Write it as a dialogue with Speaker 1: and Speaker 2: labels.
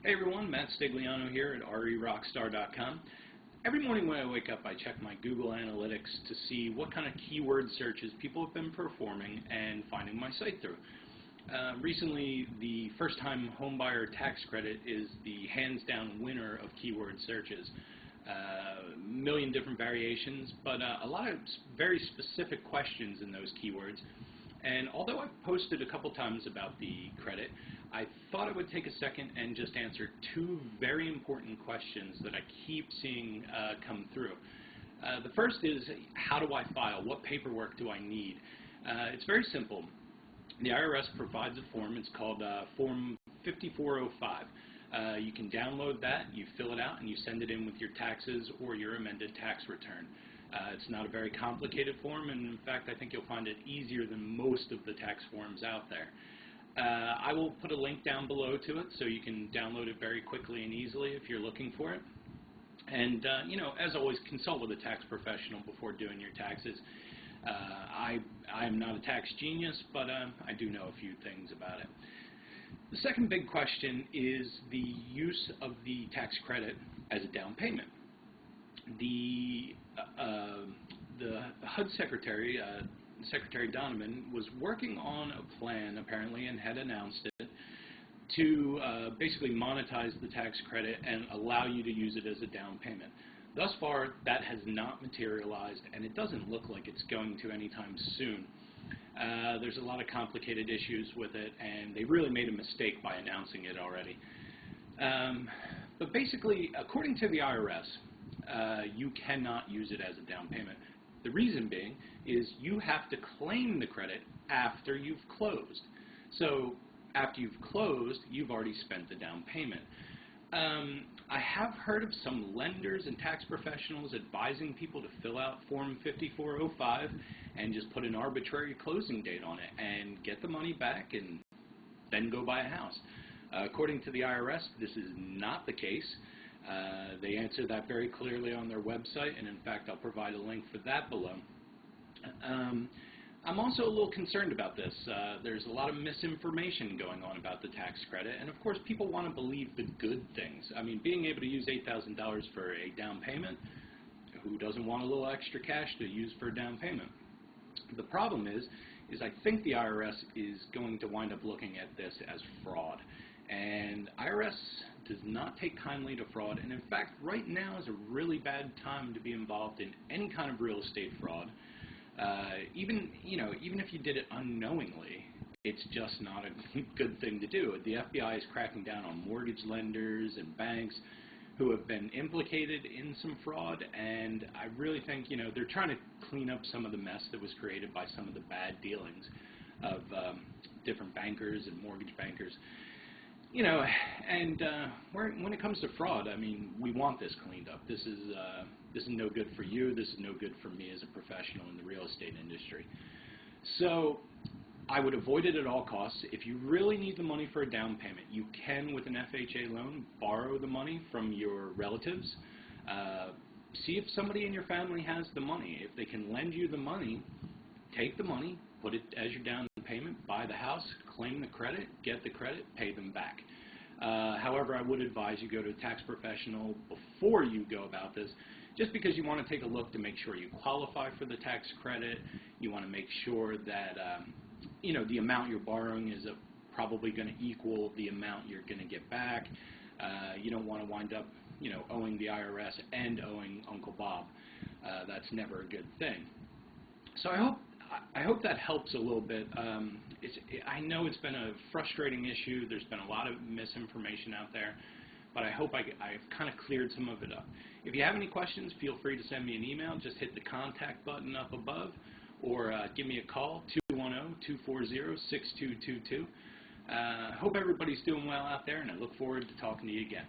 Speaker 1: Hey everyone, Matt Stigliano here at rerockstar.com. Every morning when I wake up, I check my Google Analytics to see what kind of keyword searches people have been performing and finding my site through. Recently, the first-time homebuyer tax credit is the hands-down winner of keyword searches. A million different variations, but a lot of very specific questions in those keywords. And although I've posted a couple times about the credit, I thought I would take a second and just answer two very important questions that I keep seeing come through. The first is, how do I file? What paperwork do I need? It's very simple. The IRS provides a form. It's called Form 5405. You can download that, you fill it out, and you send it in with your taxes or your amended tax return. It's not a very complicated form, and in fact, I think you'll find it easier than most of the tax forms out there. I will put a link down below to it so you can download it very quickly and easily if you're looking for it. And, as always, consult with a tax professional before doing your taxes. I am not a tax genius, but I do know a few things about it. The second big question is the use of the tax credit as a down payment. The HUD Secretary, Secretary Donovan, was working on a plan, apparently, and had announced it, to basically monetize the tax credit and allow you to use it as a down payment. Thus far, that has not materialized, and it doesn't look like it's going to anytime soon. There's a lot of complicated issues with it, and they really made a mistake by announcing it already. But basically, according to the IRS, you cannot use it as a down payment. The reason being is you have to claim the credit after you've closed. So after you've closed, you've already spent the down payment. I have heard of some lenders and tax professionals advising people to fill out Form 5405 and just put an arbitrary closing date on it and get the money back and then go buy a house. According to the IRS, this is not the case. They answer that very clearly on their website, and in fact, I'll provide a link for that below. I'm also a little concerned about this. There's a lot of misinformation going on about the tax credit, and of course, people want to believe the good things. I mean, being able to use $8,000 for a down payment, who doesn't want a little extra cash to use for a down payment? The problem is I think the IRS is going to wind up looking at this as fraud. And IRS does not take kindly to fraud, and in fact, right now is a really bad time to be involved in any kind of real estate fraud. Even if you did it unknowingly, it's just not a good thing to do. The FBI is cracking down on mortgage lenders and banks who have been implicated in some fraud, and I really think, they're trying to clean up some of the mess that was created by some of the bad dealings of different bankers and mortgage bankers. When it comes to fraud, I mean, we want this cleaned up. This is no good for you. This is no good for me as a professional in the real estate industry. So I would avoid it at all costs. If you really need the money for a down payment, you can, with an FHA loan, borrow the money from your relatives. See if somebody in your family has the money. If they can lend you the money, take the money, put it as your down payment, buy the house, claim the credit, get the credit, pay them back. However, I would advise you go to a tax professional before you go about this, just because you want to take a look to make sure you qualify for the tax credit. You want to make sure that the amount you're borrowing is probably going to equal the amount you're going to get back. You don't want to wind up owing the IRS and owing Uncle Bob. That's never a good thing. So I hope that helps a little bit. I know it's been a frustrating issue. There's been a lot of misinformation out there, but I hope I've kind of cleared some of it up. If you have any questions, feel free to send me an email. Just hit the contact button up above, or give me a call, 210-240-6222. Hope everybody's doing well out there, and I look forward to talking to you again.